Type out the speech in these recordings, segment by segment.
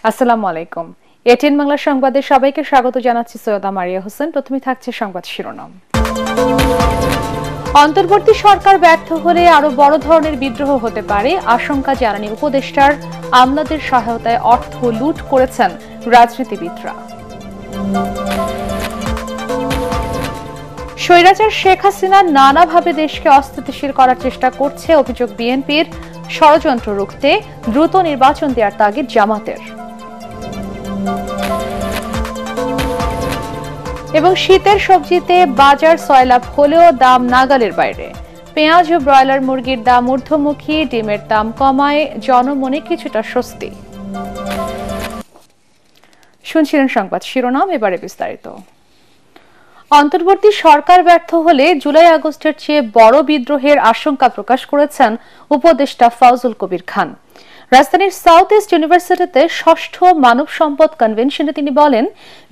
আসসালামু আলাইকুম। এটিএন বাংলা সংবাদে সবাইকে স্বাগত জানাচ্ছি সৈয়দা মারিয়া হোসেন। প্রথমে থাকছে সংবাদ শিরোনাম। অন্তর্বর্তী সরকার ব্যর্থ হলে আরো বড় ধরনের বিদ্রোহ হতে পারে আশঙ্কা জানানি উপদেষ্টার। আমলাদের সহায়তায় অর্থ লুট করেছেন রাজনীতিবিদরা। স্বৈরাচার শেখ হাসিনা নানাভাবে দেশকে অস্থিতিশীল করার চেষ্টা করছে অভিযোগ বিএনপির। ষড়যন্ত্র রুখতে দ্রুত নির্বাচন দেওয়ার তাগিদ জামাতের। এবং শীতের সবজিতে বাজার সয়লাভ হলেও দাম নাগালের বাইরে। পেঁয়াজ ও ব্রয়লার মুরগির দাম ঊর্ধ্বমুখী, ডিমের দাম কমায় জনমনে কিছুটা স্বস্তি। শুনছিলেন সংবাদ শিরোনাম, এবারে বিস্তারিত। অন্তর্বর্তী সরকার ব্যর্থ হলে জুলাই আগস্টের চেয়ে বড় বিদ্রোহের আশঙ্কা প্রকাশ করেছেন উপদেষ্টা ফাউজুল কবির খান। রাজধানীর সাউথ ইস্ট ইউনিভার্সিটিতে ষষ্ঠ মানব সম্পদ কনভেনশনে তিনি বলেন,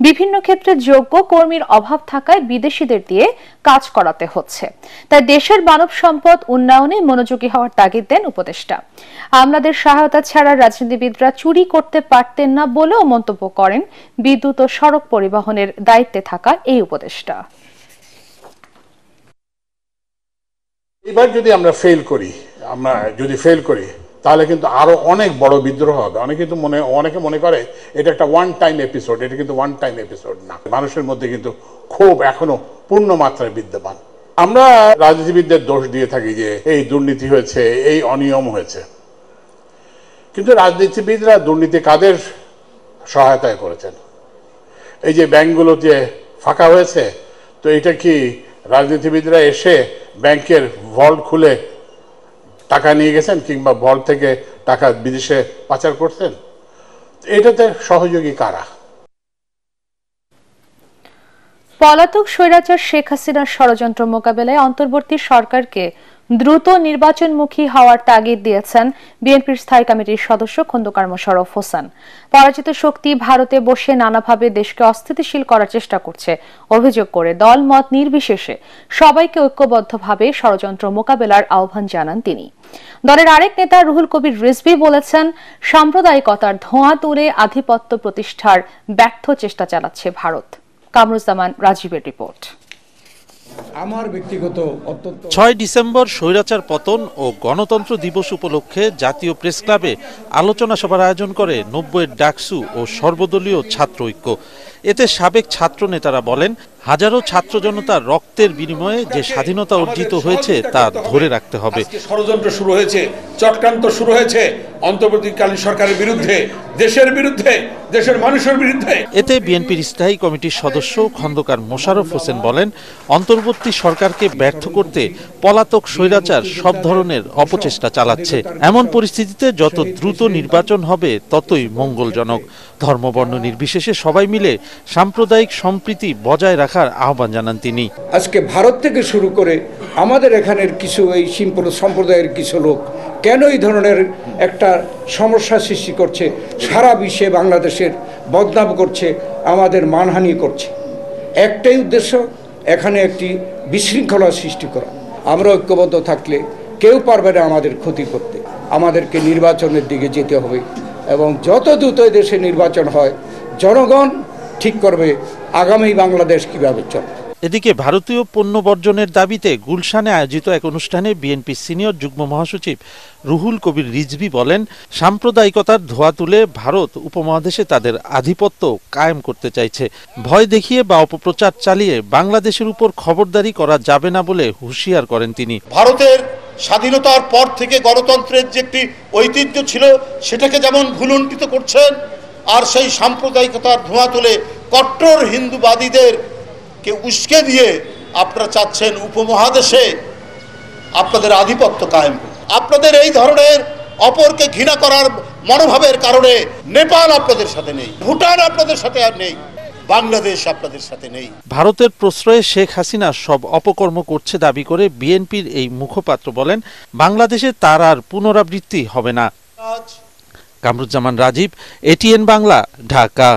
বিভিন্ন ক্ষেত্রে যোগ্য কর্মীর অভাব থাকায় বিদেশিদের দিয়ে কাজ করাতে হচ্ছে, তাই দেশের মানব সম্পদ উন্নয়নে মনোযোগী হওয়ার তাগিদ দেন উপদেষ্টা। আমলাদের সহায়তা ছাড়া রাজনীতিবিদরা চুরি করতে পারতেন না বলেও মন্তব্য করেন বিদ্যুৎ ও সড়ক পরিবহনের দায়িত্বে থাকা এই উপদেষ্টা। এবার যদি আমরা ফেল করি তাহলে কিন্তু আরো অনেক বড় বিদ্রোহ হবে। অনেকে মনে করে এটা একটা ওয়ান টাইম এপিসোড, এটা কিন্তু ওয়ান টাইম এপিসোড না। মানুষের মধ্যে কিন্তু ক্ষোভ এখনো পূর্ণ মাত্রায় বিদ্যমান। আমরা রাজনীতিবিদদের দোষ দিয়ে থাকি যে এই দুর্নীতি হয়েছে, এই অনিয়ম হয়েছে, কিন্তু রাজনীতিবিদরা দুর্নীতি কাদের সহায়তায় করেছেন? এই যে ব্যাংকগুলো যে ফাঁকা হয়েছে, তো এটা কি রাজনীতিবিদরা এসে ব্যাংকের ভল্ট খুলে টাকা নিয়ে গেছেন, কিংবা ভল্ট থেকে টাকা বিদেশে পাচার করছেন? এটাতে সহযোগী কারা? পলাতক স্বৈরাচার শেখ হাসিনার ষড়যন্ত্র মোকাবেলায় অন্তর্বর্তী সরকারকে দ্রুত নির্বাচনমুখী হওয়ার তাগিদ দিয়েছেন বিএনপির স্থায়ী কমিটির সদস্য খন্দকার মোশাররফ হোসেন। পরাজিত শক্তি ভারতে বসে নানাভাবে দেশকে অস্থিতিশীল করার চেষ্টা করছে অভিযোগ করে দলমত নির্বিশেষে সবাইকে ঐক্যবদ্ধভাবে ষড়যন্ত্র মোকাবেলার আহ্বান জানান তিনি। দলের আরেক নেতা রুহুল কবির রিজভী বলেছেন, সাম্প্রদায়িকতার ধোঁয়া তুলে আধিপত্য প্রতিষ্ঠার ব্যর্থ চেষ্টা চালাচ্ছে ভারত। কামরুজ্জামান রাজীবের রিপোর্ট। আমার ব্যক্তিগত ৬ ডিসেম্বর স্বৈরাচার পতন ও গণতন্ত্র দিবস উপলক্ষে জাতীয় প্রেস ক্লাবে আলোচনা সভার আয়োজন করে ৯০-এর ডাকসু ও সর্বদলীয় ছাত্র ঐক্য। এতে সাবেক ছাত্র নেতারা বলেন, হাজারো ছাত্র জনতার রক্তের বিনিময়ে যে স্বাধীনতা অর্জিত হয়েছে তা ধরে রাখতে হবে। ষড়যন্ত্র শুরু হয়েছে, চক্রান্ত শুরু হয়েছে অন্তর্বর্তীকালীন সরকারের বিরুদ্ধে, দেশের বিরুদ্ধে, দেশের মানুষের বিরুদ্ধে। এতে বিএনপির স্থায়ী কমিটির সদস্য খন্দকার মোশাররফ হোসেন বলেন, অন্তর্বর্তী সরকারকে ব্যর্থ করতে পলাতক স্বৈরাচার সব ধরনের অপচেষ্টা চালাচ্ছে। এমন পরিস্থিতিতে যত দ্রুত নির্বাচন হবে ততই মঙ্গলজনক। ধর্মবর্ণ নির্বিশেষে সবাই মিলে সাম্প্রদায়িক সম্প্রীতি বজায় রাখার আহ্বান জানান তিনি। আজকে ভারত থেকে শুরু করে আমাদের এখানের কিছু এই সম্প্রদায়ের কিছু লোক কেন এই ধরনের একটা সমস্যা সৃষ্টি করছে, সারা বিশ্বে বাংলাদেশের বদনাম করছে, আমাদের মানহানি করছে। একটাই উদ্দেশ্য, এখানে একটি বিশৃঙ্খলা সৃষ্টি করা। আমরা ঐক্যবদ্ধ থাকলে কেউ পারবে না আমাদের ক্ষতি করতে। আমাদেরকে নির্বাচনের দিকে যেতে হবে এবং যত দ্রুত দেশে নির্বাচন হয় জনগণ ঠিক করবে আগামী বাংলাদেশ কিভাবে চলবে। এদিকে ভারতীয় পণ্য বর্জনের দাবিতে গুলশানে আয়োজিত এক অনুষ্ঠানে বিএনপি সিনিয়র যুগ্ম মহাসচিব রুহুল কবির রিজভী বলেন, সাম্প্রদায়িকতার ধোঁয়া তুলে ভারত উপমহাদেশে তাদের আধিপত্য কায়েম করতে চাইছে। ভয় দেখিয়ে বা অপপ্রচার চালিয়ে বাংলাদেশের উপর খবরদারি করা যাবে না বলে হুঁশিয়ার করেন তিনি। ভারতের স্বাধীনতার পর থেকে গণতন্ত্রের যে একটি ঐতিহ্য ছিল সেটাকে যেমন ভুলুণ্ঠিত করছেন, আর সেই সাম্প্রদায়িকতার ধোঁয়া তুলে কট্টর হিন্দুবাদীদের কে উস্কে দিয়ে আপনারা চাচ্ছেন উপমহাদেশে আপনাদের আধিপত্য কায়েম। আপনাদের এই ধরনের অপরকে ঘৃণা করার মনোভাবের কারণে নেপাল আপনাদের সাথে নেই, ভুটান আপনাদের সাথে আর নেই, বাংলাদেশ আপনাদের সাথে নেই। ভারতের প্রশ্রয়ে শেখ হাসিনা সব অপকর্ম করছে দাবি করে বিএনপির এই মুখপাত্র বলেন, বাংলাদেশে তার আর পুনরাবৃত্তি হবে না। কামরুজ্জামান রাজীব, এটিএন বাংলা, ঢাকা।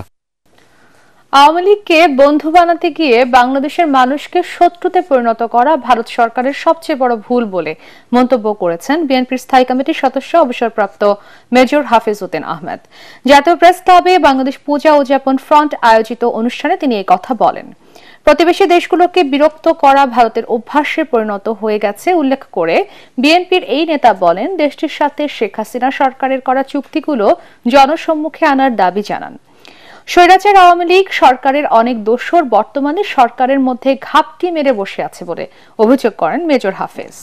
আওয়ামী লীগকে বন্ধু বানাতে গিয়ে বাংলাদেশের মানুষকে শত্রুতে পরিণত করা ভারত সরকারের সবচেয়ে বড় ভুল বলে মন্তব্য করেছেন বিএনপির স্থায়ী কমিটির সদস্য অবসরপ্রাপ্ত মেজর হাফিজ উদ্দিন আহমেদ। জাতীয় প্রেস ক্লাবে বাংলাদেশ পূজা উদযাপন ফ্রন্ট আয়োজিত অনুষ্ঠানে তিনি এই কথা বলেন। প্রতিবেশী দেশগুলোকে বিরক্ত করা ভারতের অভ্যাসে পরিণত হয়ে গেছে উল্লেখ করে বিএনপির এই নেতা বলেন, দেশটির সাথে শেখ হাসিনা সরকারের করা চুক্তিগুলো জনসম্মুখে আনার দাবি জানান। স্বৈরাচার আওয়ামী লীগ সরকারের অনেক দোসর বর্তমানে সরকারের মধ্যে ঘাপটি মেরে বসে আছে বলে অভিযোগ করেন মেজর হাফেজ।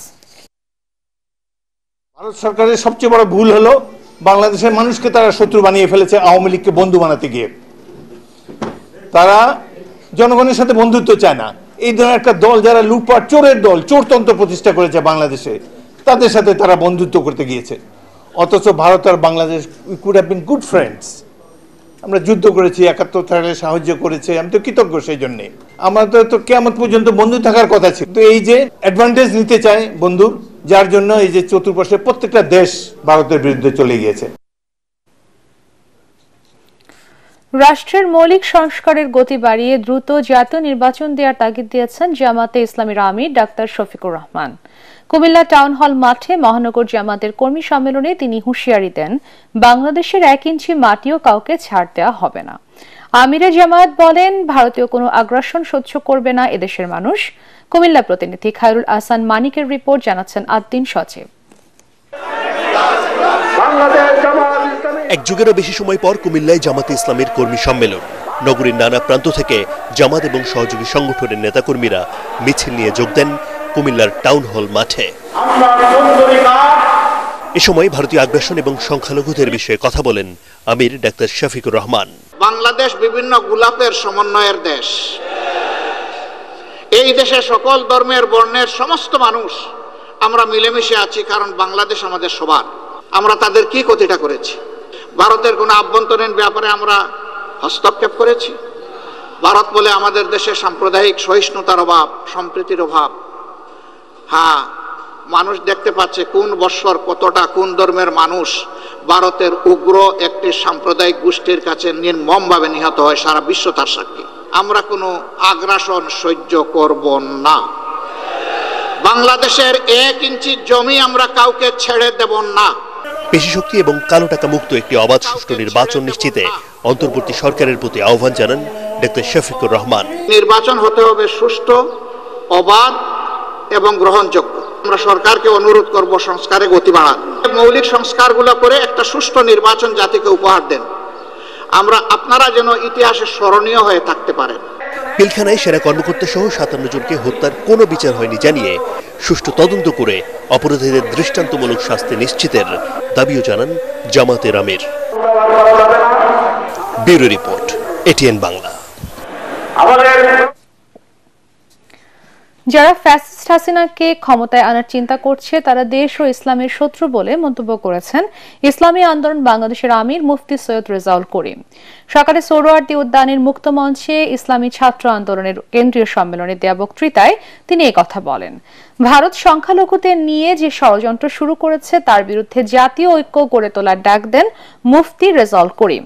ভারত সরকারের সবচেয়ে বড় ভুল হলো বাংলাদেশের মানুষকে তারা শত্রু বানিয়ে ফেলেছে আওয়ামী লীগকে বন্ধু বানাতে গিয়ে। তারা জনগণের সাথে বন্ধুত্ব চায় না। এই ধরনের একটা দল যারা লুটপাট চোরের দল, চোরতন্ত্র প্রতিষ্ঠা করেছে বাংলাদেশে, তাদের সাথে তারা বন্ধুত্ব করতে গিয়েছে। অথচ ভারত আর Bangladesh could have been good friends. আমরা যুদ্ধ করেছি, ৭১ সালে সাহায্য করেছে, আমি তো কৃতজ্ঞ সেই জন্যে। আমাদের তো কিয়ামত পর্যন্ত বন্ধু থাকার কথা ছিল। তো এই যে অ্যাডভান্টেজ নিতে চায় বন্ধু, যার জন্য এই যে চতুর্পাশের প্রত্যেকটা দেশ ভারতের বিরুদ্ধে চলে গিয়েছে। রাষ্ট্রের মৌলিক সংস্কারের গতি বাড়িয়ে দ্রুত জাতীয় নির্বাচন দেওয়ার তাগিদ দিয়েছেন জামাতে ইসলামীর আমির doctor Shafiqur Rahman. Comilla town hall মাঠে মহানগর জামাতের কর্মী সম্মেলনে তিনি হুঁশিয়ারি দেন, বাংলাদেশের ১ ইঞ্চি মাটিও কাউকে ছাড় দেওয়া হবে না। আমিরে জামায়াত বলেন, ভারতীয় কোনো আগ্রাসন সহ্য করবে না এদেশের মানুষ। কুমিল্লা প্রতিনিধি খায়রুল আহসান মানিকের রিপোর্ট, জানাচ্ছেন আদ্দিন সচিব। এক যুগেরও বেশি সময় পর কুমিল্লায় জামাতে ইসলামের কর্মী সম্মেলন। নগরীর নানা প্রান্ত থেকে জামাত এবং সহযোগী সংগঠনের নেতাকর্মীরা মিছিল নিয়ে যোগ দেন কুমিল্লার টাউন হল মাঠে। এ সময় ভারতীয় আগ্রাসন এবং সংখ্যালঘুদের বিষয়ে কথা বলেন আমির ডাক্তার শফিকুর রহমান। বাংলাদেশ বিভিন্ন গোলাপের সমন্বয়ের দেশ। এই দেশে সকল ধর্মের বর্ণের সমস্ত মানুষ আমরা মিলেমিশে আছি, কারণ বাংলাদেশ আমাদের সবার। আমরা তাদের কি ক্ষতিটা করেছি? ভারতের কোনো আভ্যন্তরীণ ব্যাপারে আমরা হস্তক্ষেপ করেছি? ভারত বলে আমাদের দেশে সাম্প্রদায়িক সহিষ্ণুতার অভাব, সম্প্রীতির অভাব। হ্যাঁ, মানুষ দেখতে পাচ্ছে কোন বৎসর কতটা কোন ধর্মের মানুষ ভারতের উগ্র একটি সাম্প্রদায়িক গোষ্ঠীর কাছে নির্মমভাবে নিহত হয়, সারা বিশ্ব তার সাক্ষী। আমরা কোনো আগ্রাসন সহ্য করব না। বাংলাদেশের ১ ইঞ্চি জমি আমরা কাউকে ছেড়ে দেব না। পেশি শক্তি এবং কালো টাকা মুক্ত একটি অবাধ সুষ্ঠু নির্বাচন নিশ্চিতে অন্তর্বর্তী সরকারের প্রতি আহ্বান জানান ডাক্তার শফিকুর রহমান। নির্বাচন হতে হবে সুষ্ঠু, অবাধ এবং গ্রহণযোগ্য। আমরা সরকারকে অনুরোধ করব সংস্কারে গতি বাড়ান, মৌলিক সংস্কারগুলো করে একটা সুষ্ঠু নির্বাচন জাতিকে উপহার দেন। আপনারা যেন ইতিহাসে স্মরণীয় হয়ে থাকতে পারেন। পিলখানায় সেনা কর্মকর্তা সহ ৫৭ জনকে হত্যার কোনো বিচার হয়নি জানিয়ে সুষ্ঠু তদন্ত করে অপরাধীদের দৃষ্টান্তমূলক শাস্তি নিশ্চিতের দাবিও জানান জামাতের আমির। Bureau report, ATN Bangla. যারা ফ্যাসিস্ট হাসিনাকে ক্ষমতায় আনার চিন্তা করছে তারা দেশ ও ইসলামের শত্রু বলে মন্তব্য করেছেন ইসলামী আন্দোলন বাংলাদেশের আমির মুফতি সৈয়দ রেজাউল করিম। সকালে সোহরাওয়ার্দী উদ্যানের মুক্ত মঞ্চে ইসলামী ছাত্র আন্দোলনের কেন্দ্রীয় সম্মেলনে দেয়া বক্তৃতায় তিনি এই কথা বলেন। ভারত সংখ্যালঘুদের নিয়ে যে ষড়যন্ত্র শুরু করেছে তার বিরুদ্ধে জাতীয় ঐক্য গড়ে তোলার ডাক দেন মুফতি রেজাউল করিম।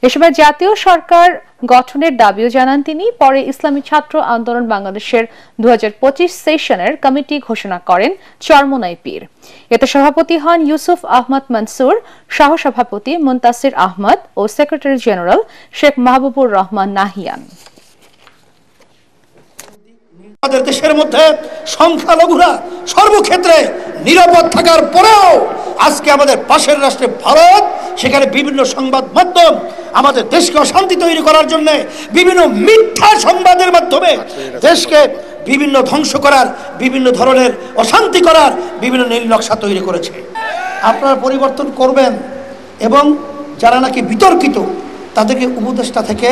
এ সময় জাতীয় সরকার গঠনের দাবিও জানান তিনি। পরে ইসলামী ছাত্র আন্দোলন বাংলাদেশের ২০২৫ সেশনের কমিটি ঘোষণা করেন চরমোনাই পীর। এতে সভাপতি হন ইউসুফ আহমদ মনসুর, সহসভাপতি মুনতাসির আহমদ ও সেক্রেটারি জেনারেল শেখ মাহবুবুর রহমান নাহিয়ান। আমাদের দেশের মধ্যে সংখ্যালঘুরা সর্বক্ষেত্রে নিরাপদ থাকার পরেও আজকে আমাদের পাশের রাষ্ট্রে ভারত, সেখানে বিভিন্ন সংবাদ মাধ্যম আমাদের দেশকে অশান্তি তৈরি করার জন্য বিভিন্ন মিথ্যা সংবাদের মাধ্যমে দেশকে বিভিন্ন ধ্বংস করার, বিভিন্ন ধরনের অশান্তি করার বিভিন্ন নীল নকশা তৈরি করেছে। আপনারা পরিবর্তন করবেন এবং যারা নাকি বিতর্কিত তাদেরকে উপদেষ্টা থেকে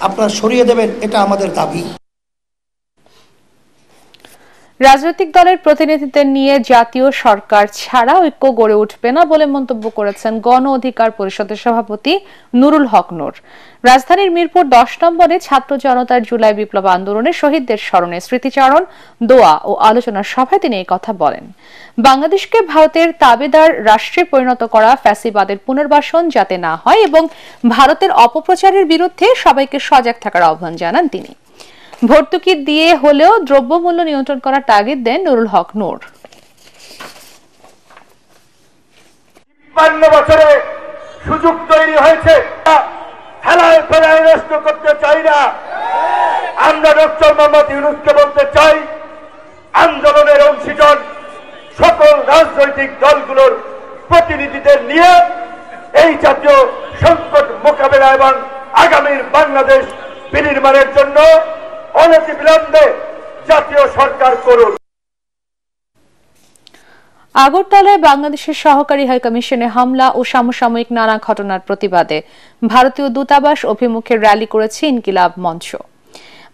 আপনারা সরিয়ে দেবেন, এটা আমাদের দাবি। রাজনৈতিক দলের প্রতিনিধিদের নিয়ে জাতীয় সরকার ছাড়া ঐক্য গড়ে উঠবে না বলে মন্তব্য করেছেন গণ অধিকার পরিষদের সভাপতি নুরুল হক নূর। রাজধানীর মিরপুর 10 নম্বরে ছাত্র জনতার জুলাই বিপ্লব আন্দোলনে শহীদদের স্মরণে স্মৃতিচারণ, দোয়া ও আলোচনার সভায় তিনি এই কথা বলেন। বাংলাদেশকে ভারতের তাবেদার রাষ্ট্রে পরিণত করা ফ্যাসিবাদের পুনর্বাসন যাতে না হয় এবং ভারতের অপপ্রচারের বিরুদ্ধে সবাইকে সজাগ থাকার আহ্বান জানান তিনি। ভর্তুকি দিয়ে হলেও দ্রব্যমূল্য নিয়ন্ত্রণ করার তাগিদ দেন নুরুল হক নূর। 52 বছরে সুযোগ তৈরি হয়েছে, হেলায় ফেলায় নষ্ট করতে চাই না। আমরা ডক্টর মোহাম্মদ ইউনূসকে বলতে চাই, আন্দোলনের অংশীজন সকল রাজনৈতিক দলগুলোর প্রতিনিধিদের নিয়ে এই জাতীয় সংকট মোকাবেলা এবং আগামীর বাংলাদেশ বিনির্মাণের জন্য অনতিবিলম্বে জাতীয় সরকার করুন। আগরতলায় বাংলাদেশের সহকারী হাইকমিশনে হামলা ও সমসাময়িক নানা ঘটনার প্রতিবাদে ভারতীয় দূতাবাস অভিমুখে র্যালি করেছে ইনকিলাব মঞ্চ।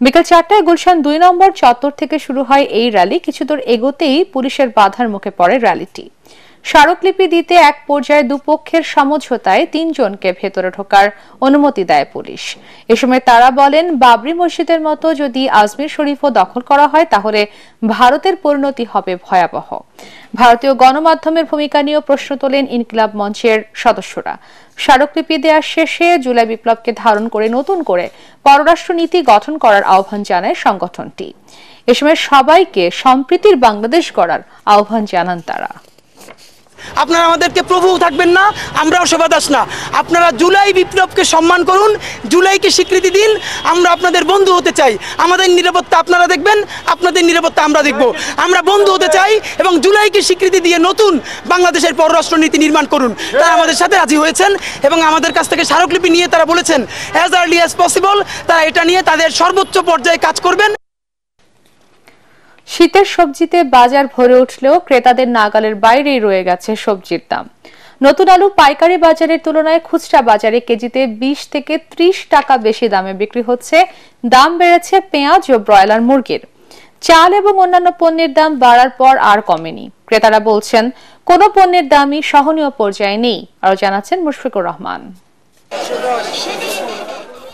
বিকেল 4টায় গুলশান 2 নম্বর চত্বর থেকে শুরু হয় এই র্যালি। কিছুদূর এগোতেই পুলিশের বাধার মুখে পড়ে র্যালিটি। স্মারকলিপি দিতে এক পর্যায়ে দুপক্ষের সমঝোতায় 3 জনকে ভেতরে ঢোকার অনুমতি দেয় পুলিশ। এ সময় তারা বলেন, বাবরি মসজিদের মতো যদি আজমির শরীফও দখল করা হয় তাহলে ভারতের পরিণতি হবে ভয়াবহ। ভারতীয় গণমাধ্যমের ভূমিকা নিয়েও প্রশ্ন তোলেন ইনকিলাব মঞ্চের সদস্যরা। স্মারকলিপি দেওয়ার শেষে জুলাই বিপ্লবকে ধারণ করে নতুন করে পররাষ্ট্রনীতি গঠন করার আহ্বান জানায় সংগঠনটি। এ সময় সবাইকে সম্প্রীতির বাংলাদেশ গড়ার আহ্বান জানান তারা। আপনারা আমাদেরকে প্রভু থাকবেন না, আমরাও সেবাদাস না। আপনারা জুলাই বিপ্লবকে সম্মান করুন, জুলাইকে স্বীকৃতি দিন। আমরা আপনাদের বন্ধু হতে চাই। আমাদের নিরাপত্তা আপনারা দেখবেন, আপনাদের নিরাপত্তা আমরা দেখব। আমরা বন্ধু হতে চাই এবং জুলাইকে স্বীকৃতি দিয়ে নতুন বাংলাদেশের পররাষ্ট্রনীতি নির্মাণ করুন। তারা আমাদের সাথে রাজি হয়েছেন এবং আমাদের কাছ থেকে স্মারকলিপি নিয়ে তারা বলেছেন অ্যাজ আর্লি অ্যাজ পসিবল তারা এটা নিয়ে তাদের সর্বোচ্চ পর্যায়ে কাজ করবেন। শীতের সবজিতে বাজার ভরে উঠলেও ক্রেতাদের নাগালের বাইরেই রয়ে গেছে সবজির দাম। নতুন আলু পাইকারি বাজারের তুলনায় খুচরা বাজারে কেজিতে 20 থেকে 30 টাকা বেশি দামে বিক্রি হচ্ছে। দাম বেড়েছে পেঁয়াজ ও ব্রয়লার মুরগির। চাল এবং অন্যান্য পণ্যের দাম বাড়ার পর আর কমেনি। ক্রেতারা বলছেন কোনো পণ্যের দামই সহনীয় পর্যায়ে নেই। আরো জানাচ্ছেন মুশফিকুর রহমান।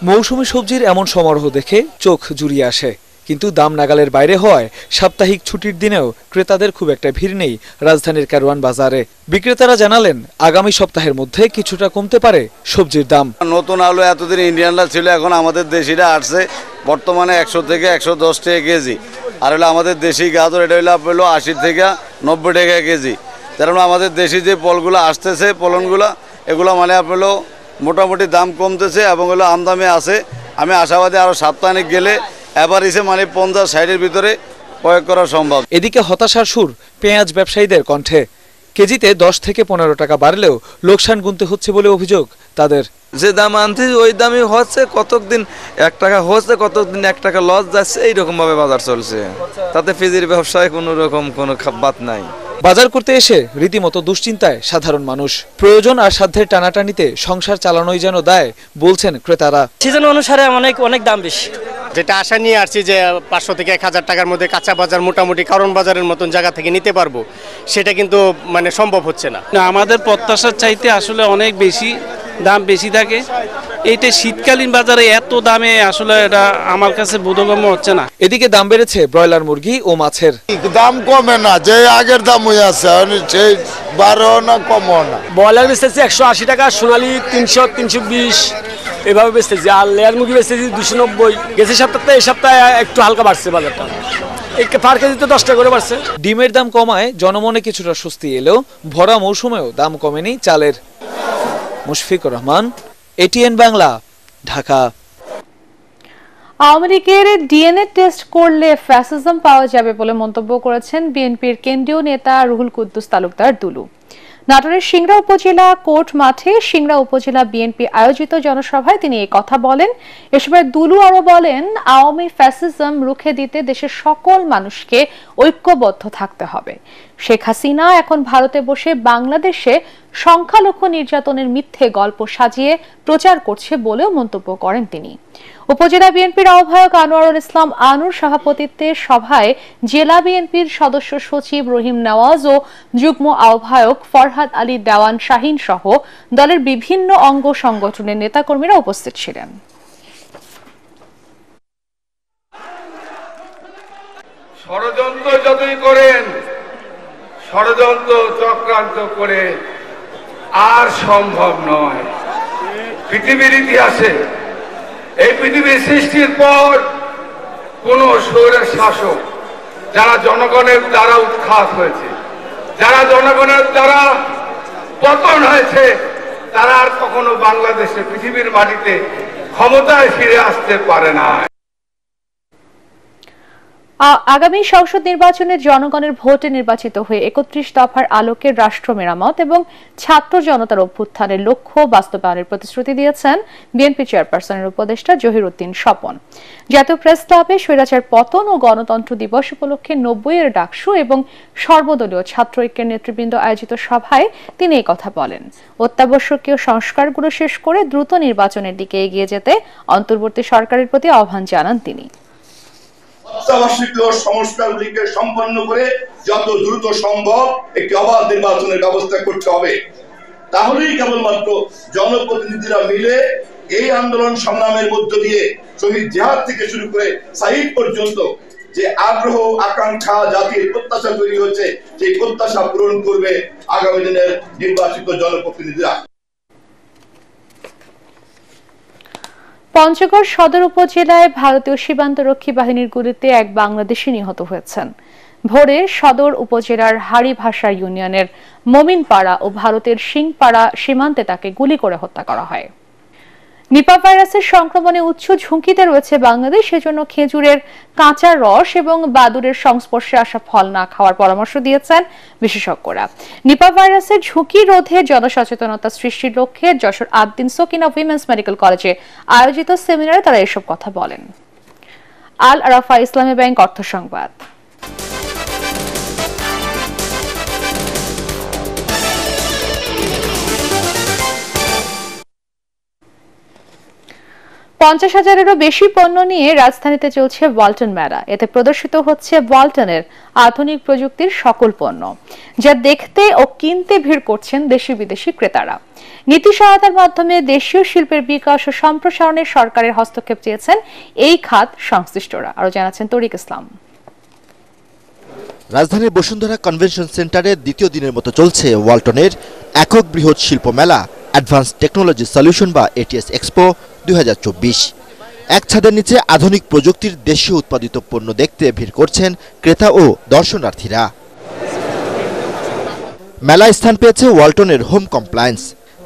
মৌসুমী সবজির এমন সমারোহ দেখে চোখ জুড়িয়ে আসে, কিন্তু দাম নাগালের বাইরে হওয়ায় সাপ্তাহিক ছুটির দিনেও ক্রেতাদের খুব একটা ভিড় নেই রাজধানীর কারওয়ান বাজারে। বিক্রেতারা জানালেন আগামী সপ্তাহের মধ্যে কিছুটা কমতে পারে সবজির দাম। নতুন আলু এতদিন ইন্ডিয়ানরা ছিল, এখন আমাদের দেশিরা আসছে। বর্তমানে 100 থেকে 110 টাকা কেজি। আর হলো আমাদের দেশি গাজর, এটা হলো 80 থেকে 90 টাকা কেজি। তার মানে আমাদের দেশি যে ফলগুলো আসতেছে, ফলনগুলো এগুলো মানে আপনার মোটামুটি দাম কমতেছে এবং হলো আমদামি আছে। আমি আশাবাদী আরও সপ্তাহে গেলে এভারেজে মানে 50-60-এর ভিতরে প্রয়োগ করা সম্ভব। এদিকে হতাশার সুর পেঁয়াজ ব্যবসায়ীদের কণ্ঠে। কেজিতে 10 থেকে 15 টাকা বাড়লেও লোকসান গুনতে হচ্ছে বলে অভিযোগ তাদের। যে দাম আনতে ওই দামই হচ্ছে, কতদিন 1 টাকা হচ্ছে, কতদিন 1 টাকা লস যাচ্ছে, এইরকম ভাবে বাজার চলছে। তাতে ফিজির ব্যবসায় কোনো রকম কোনো বাদ নাই। বাজার করতে এসে রীতিমতো দুশ্চিন্তায় সাধারণ মানুষ। প্রয়োজন আর সাধ্যের টানাটানিতে সংসার চালানোই যেন দায় বলছেন ক্রেতারা। সিজন অনুসারে অনেক দাম বেশি। যেটা আশা নিয়ে আসছি যে 500 থেকে 1000 টাকার মধ্যে কাঁচা বাজার মোটামুটি কারণ বাজারের মতন জায়গা থেকে নিতে পারবো, সেটা কিন্তু মানে সম্ভব হচ্ছে না। আমাদের প্রত্যাশার চাইতে আসলে অনেক বেশি দাম বেশি থাকে। এইটা শীতকালীন বাজারে এত দামে আসলে এটা আমার কাছে বোধগম্য হচ্ছে না। এদিকে দাম বেড়েছে ব্রয়লার মুরগি ও মাছের। দাম কমে না, যে আগের দাম হয়ে আছে সেই বাড়ো না কমও না। ব্রয়লার বেচতেছি 180 টাকা, সোনালি 300, 320 এভাবে বেচতেছি। আর লেয়ার মুরগি বেচতেছি 290। গেছে সপ্তাহে এই সপ্তাহে একটু হালকা বাড়ছে বাজারটা, পার কেজিতে 10 টাকা করে বাড়ছে। ডিমের দাম কমায় জনমনে কিছুটা স্বস্তি এলেও ভরা মৌসুমেও দাম কমেনি চালের। মুশফিকুর রহমান, এটিএন বাংলা, ঢাকা। আওয়ামী লীগের ডিএনএ টেস্ট করলে ফ্যাসিজম পাওয়া যাবে বলে মন্তব্য করেছেন বিএনপির কেন্দ্রীয় নেতা রুহুল কুদ্দুস তালুকদার দুলু। নাটোরের সিংড়া উপজেলা কোর্ট মাঠে সিংড়া উপজেলা বিএনপি আয়োজিত জনসভায় তিনি এই কথা বলেন। এ সময় দুলু আরো বলেন, আওয়ামী ফ্যাসিজম রুখে দিতে দেশের সকল মানুষকে ঐক্যবদ্ধ থাকতে হবে। শেখ হাসিনা এখন ভারতে বসে বাংলাদেশে সংখ্যালঘু নির্যাতনের মিথ্যে গল্প সাজিয়ে প্রচার করছে বলেও মন্তব্য করেন তিনি। উপজেলা বিএনপির আহ্বায়ক আনোয়ারুল ইসলাম আনুর সভাপতিত্বে সভায় জেলা বিএনপির সদস্য সচিব রহিম নওয়াজ ও যুগ্ম আহ্বায়ক ফরহাদ আলী দেওয়ান শাহিন সহ দলের বিভিন্ন অঙ্গ সংগঠনের নেতাকর্মীরা উপস্থিত ছিলেন। ষড়যন্ত্র যতই করেন, ষড়যন্ত্র চক্রান্ত করে আর সম্ভব নয়। পৃথিবীর ইতিহাসে এই পৃথিবীর সৃষ্টির পর কোন স্বৈর শাসক যারা জনগণের দ্বারা উৎখাত হয়েছে, যারা জনগণের দ্বারা পতন হয়েছে, তারা আর কখনো বাংলাদেশে পৃথিবীর মাটিতে ক্ষমতায় ফিরে আসতে পারে না। আগামী সংসদ নির্বাচনে জনগণের ভোটে নির্বাচিত হয়ে ৩১ দফার আলোকে রাষ্ট্র মেরামত এবং ছাত্র জনতার অভ্যুত্থানের লক্ষ্য বাস্তবায়নের প্রতিশ্রুতি দিয়েছেন বিএনপি চেয়ারপারসনের উপদেষ্টা জহির উদ্দিন স্বপন। জাতীয় প্রেস ক্লাবে স্বৈরাচার পতন ও গণতন্ত্র দিবস উপলক্ষে ৯০-এর ডাকসু এবং সর্বদলীয় ছাত্র ঐক্যের নেতৃবৃন্দ আয়োজিত সভায় তিনি এই কথা বলেন। অত্যাবশ্যকীয় সংস্কারগুলো শেষ করে দ্রুত নির্বাচনের দিকে এগিয়ে যেতে অন্তর্বর্তী সরকারের প্রতি আহ্বান জানান তিনি। অত্যাবশ্যকীয় সংস্কারগুলিকে সম্পন্ন করে যত দ্রুত সম্ভব একটি অবাধ নির্বাচনের ব্যবস্থা করতে হবে। তাহলেই কেবলমাত্র জনপ্রতিনিধিরা মিলে এই আন্দোলন সংগ্রামের মধ্য দিয়ে শহীদ জিহাদ থেকে শুরু করে শহীদ পর্যন্ত যে আগ্রহ আকাঙ্ক্ষা জাতির প্রত্যাশা তৈরি হচ্ছে, সেই প্রত্যাশা পূরণ করবে আগামী দিনের নির্বাচিত জনপ্রতিনিধিরা। পঞ্চগড় সদর উপজেলায় ভারতীয় সীমান্তরক্ষী বাহিনীর গুলিতে এক বাংলাদেশি নিহত হয়েছেন। ভোরে সদর উপজেলার হাড়িভাষা ইউনিয়নের মোমিনপাড়া ও ভারতের সিংপাড়া সীমান্তে তাকে গুলি করে হত্যা করা হয়। নিপা ভাইরাসের সংক্রমণে উচ্চ ঝুঁকিতে রয়েছে বাংলাদেশ, সেজন্য খেজুরের কাঁচা রস এবং বাদুড়ের সংস্পর্শে আসা ফল না খাওয়ার পরামর্শ দিয়েছেন বিশেষজ্ঞরা। নিপা ভাইরাসের ঝুঁকি রোধে জনসচেতনতা সৃষ্টির লক্ষ্যে যশোর আদ্দিন সকিনা উইমেন্স মেডিকেল কলেজে আয়োজিত সেমিনারে তারা এসব কথা বলেন। আল আরাফা ইসলামী ব্যাংক অর্থ সংবাদ। পঞ্চাশ হাজারেরও বেশি পণ্য নিয়ে রাজধানীতে চলছে ওয়ালটন মেলা। এতে প্রদর্শিত হচ্ছে ওয়ালটনের আধুনিক প্রযুক্তির সকল পণ্য, যা দেখতে ও কিনতে ভিড় করছেন দেশি বিদেশি ক্রেতারা। নীতি সহায়তার মাধ্যমে দেশীয় শিল্পের বিকাশ ও সম্প্রসারণে সরকারের হস্তক্ষেপ চেয়েছেন এই খাত সংশ্লিষ্টরা। আরো জানাচ্ছেন তরিক ইসলাম। রাজধানীর বসুন্ধরা কনভেনশন সেন্টারে দ্বিতীয় দিনের মতো চলছে ওয়ালটনের একক বৃহৎ শিল্প মেলা অ্যাডভান্স টেকনোলজি সলিউশন বা এটিএস এক্সপো ২০২৪। এক ছাদের নিচে আধুনিক প্রযুক্তির দেশীয় উৎপাদিত পণ্য দেখতে ভিড় করছেন ক্রেতা ও দর্শনার্থীরা। মেলায় স্থান পেয়েছে ওয়ালটনের হোম কমপ্লায়েন্স,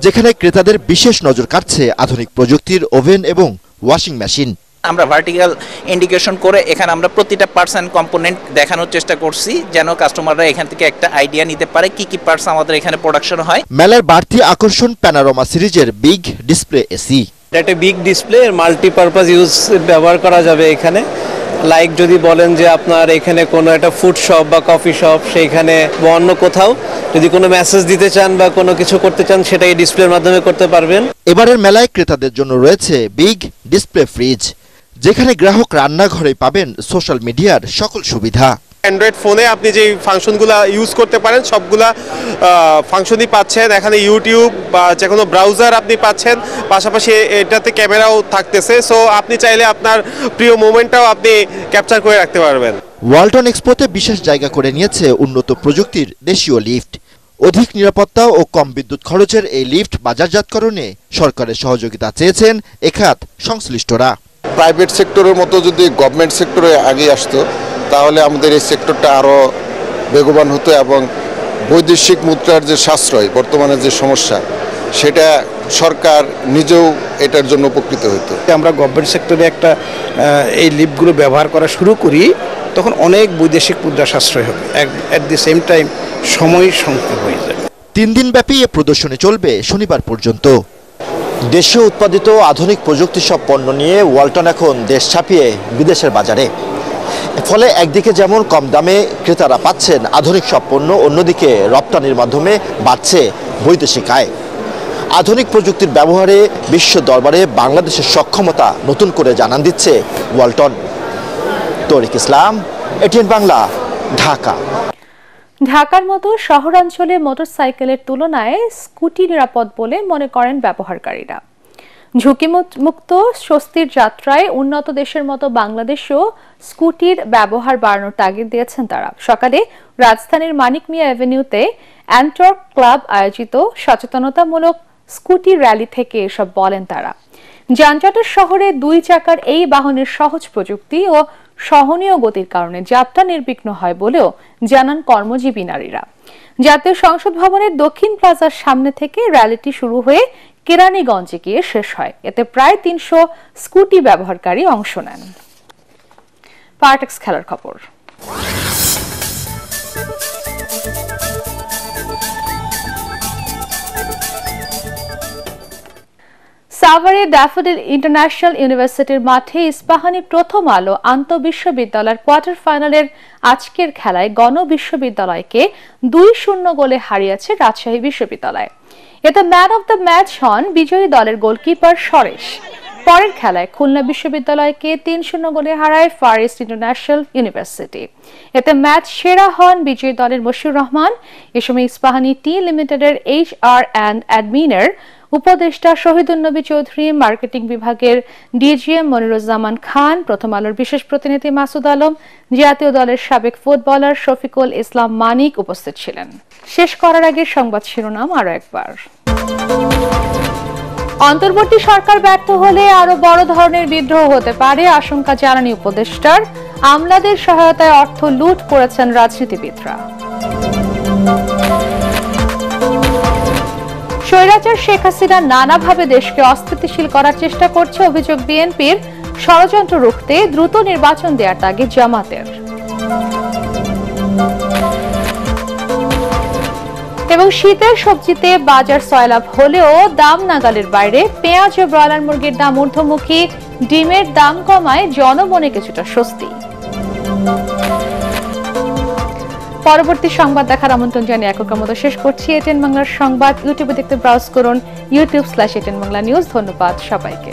যেখানে ক্রেতাদের বিশেষ নজর কাটছে আধুনিক প্রযুক্তির ওভেন এবং ওয়াশিং মেশিন। আমরা ভার্টিক্যাল ইন্ডিকেশন করে এখানে আমরা প্রতিটা পার্টস এন্ড কম্পোনেন্ট দেখানোর চেষ্টা করছি, যেন কাস্টমাররা এখান থেকে একটা আইডিয়া নিতে পারে কি কি পার্টস আমাদের এখানে প্রোডাকশন হয়। মেলার বাড়তি আকর্ষণ প্যানোরামা সিরিজের বিগ ডিসপ্লে এসি। এটা বিগ ডিসপ্লে, মাল্টিপারপাস ইউজ ব্যবহার করা যাবে এখানে। লাইক যদি বলেন যে আপনার এখানে কোনো একটা ফুড শপ বা কফি শপ, সেইখানে বা অন্য কোথাও যদি কোনো মেসেজ দিতে চান বা কোনো কিছু করতে চান, সেটা এই ডিসপ্লের মাধ্যমে করতে পারবেন। এবারের মেলায় ক্রেতাদের জন্য রয়েছে বিগ ডিসপ্লে ফ্রিজ, যেখানে গ্রাহক রান্নাঘরে পাবেন সোশ্যাল মিডিয়ার সকল সুবিধা। অ্যান্ড্রয়েড ফোনে আপনি যে ফাংশনগুলো ইউজ করতে পারেন সবগুলা ফাংশনই পাচ্ছেন। এখানে ইউটিউব বা যে কোনো ব্রাউজার আপনি পাচ্ছেন, পাশাপাশি এটাতে ক্যামেরাও থাকতেছে। সো আপনি চাইলে আপনার প্রিয় মোমেন্টটাও আপনি ক্যাপচার করে রাখতে পারবেন। ওয়ালটন এক্সপোতে বিশেষ জায়গা করে নিয়েছে উন্নত প্রযুক্তির দেশীয় লিফট। অধিক নিরাপত্তা ও কম বিদ্যুৎ খরচের এই লিফট বাজারজাতকরণে সরকারের সহযোগিতা চেয়েছেন এখাত সংশ্লিষ্টরা। প্রাইভেট সেক্টরের মতো যদি গভর্নমেন্ট সেক্টরে আগে আসতো, তাহলে আমাদের এই সেক্টরটা আরও বেগবান হতো এবং বৈদেশিক মুদ্রার যে সাশ্রয়, বর্তমানে যে সমস্যা, সেটা সরকার নিজেও এটার জন্য উপকৃত হতো। আমরা গভর্নমেন্ট সেক্টরে একটা এই লিফটগুলো ব্যবহার করা শুরু করি, তখন অনেক বৈদেশিক মুদ্রা সাশ্রয় হবে, অ্যাট দি সেম টাইম সময় সংক্ষেপ হয়ে যাবে। 3 দিনব্যাপী এ প্রদর্শনী চলবে শনিবার পর্যন্ত। দেশীয় উৎপাদিত আধুনিক প্রযুক্তির সব পণ্য নিয়ে ওয়ালটন এখন দেশ ছাপিয়ে বিদেশের বাজারে। ফলে একদিকে যেমন কম দামে ক্রেতারা পাচ্ছেন আধুনিক সব পণ্য, অন্যদিকে রপ্তানির মাধ্যমে বাড়ছে বৈদেশিক আয়। আধুনিক প্রযুক্তির ব্যবহারে বিশ্ব দরবারে বাংলাদেশের সক্ষমতা নতুন করে জানান দিচ্ছে ওয়ালটন। তরিক ইসলাম, এটিএন বাংলা, ঢাকা। ঢাকার মতো শহরাঞ্চলে মোটরসাইকেলের তুলনায় স্কুটি নিরাপদ বলে মনে করেন ব্যবহারকারীরা। ঝুঁকিমুক্ত স্বস্তির যাত্রায় উন্নত দেশের মতো বাংলাদেশেও স্কুটির ব্যবহার বাড়ানোর তাগিদ দিয়েছেন তারা। সকালে রাজধানীর মানিক মিয়া অ্যাভিনিউতে অ্যান্টর্ক ক্লাব আয়োজিত সচেতনতামূলক স্কুটি র্যালি থেকে এসব বলেন তারা। যানজটের শহরে 2 চাকার এই বাহনের সহজ প্রযুক্তি ও সহনীয় গতির কারণে যাত্রা নির্বিঘ্ন হয় বলেও জানান কর্মজীবী নারীরা। জাতীয় সংসদ ভবনের দক্ষিণ প্লাজার সামনে থেকে র্যালিটি শুরু হয়ে কেরানীগঞ্জে গিয়ে শেষ হয়। এতে প্রায় 300 স্কুটি ব্যবহারকারী অংশ নেন। পার্টেক্স খেলার খবর। সাভারে ড্যাফোডিল ইন্টারন্যাশনাল ইউনিভার্সিটির মাঠে ইস্পাহানি প্রথম আলো আন্তঃবিশ্ববিদ্যালয়ের কোয়ার্টার ফাইনালের আজকের খেলায় গণবিশ্ববিদ্যালয়কে 2-0 গোলে হারিয়েছে রাজশাহী বিশ্ববিদ্যালয়। এতে ম্যান অব দ্য ম্যাচ হন বিজয়ী দলের গোলকিপার সরেশ। পরের খেলায় খুলনা বিশ্ববিদ্যালয়কে 3-0 গোলে হারায় ফার ইস্ট ইন্টারন্যাশনাল ইউনিভার্সিটি। এতে ম্যাচ সেরা হন বিজয়ী দলের মশিউর রহমান। এ সময় ইস্পাহানি টি লিমিটেডের HR অ্যান্ড অ্যাডমিনের উপদেষ্টা শহীদুন্নবী চৌধুরী, মার্কেটিং বিভাগের ডিজিএম মনিরুজ্জামান খান, প্রথম আলোর বিশেষ প্রতিনিধি মাসুদ আলম, জাতীয় দলের সাবেক ফুটবলার শফিকুল ইসলাম মানিক উপস্থিত ছিলেন। শেষ করার আগে সংবাদ শিরোনাম আরো একবার। অন্তর্বর্তী সরকার ব্যর্থ হলে আরো বড় ধরনের বিদ্রোহ হতে পারে আশঙ্কা জানানি উপদেষ্টার। আমলাদের সহায়তায় অর্থ লুট করেছেন রাজনীতিবিদরা। স্বৈরাচার শেখ হাসিনা নানাভাবে দেশকে অস্থিতিশীল করার চেষ্টা করছে অভিযোগ বিএনপির। ষড়যন্ত্র রুখতে দ্রুত নির্বাচন দেওয়ার তাগিদ জামাতের। এবং শীতের সবজিতে বাজার সয়লাভ হলেও দাম নাগালের বাইরে। পেঁয়াজ ও ব্রয়লার মুরগির দাম ঊর্ধ্বমুখী। ডিমের দাম কমায় জনমনে কিছুটা স্বস্তি। পরবর্তী সংবাদ দেখার আমন্ত্রণ জানিয়ে এখনকার মতো শেষ করছি। এটিএন বাংলার সংবাদ ইউটিউবে দেখতে ব্রাউজ করুন youtube/এটিএন বাংলা নিউজ। ধন্যবাদ সবাইকে।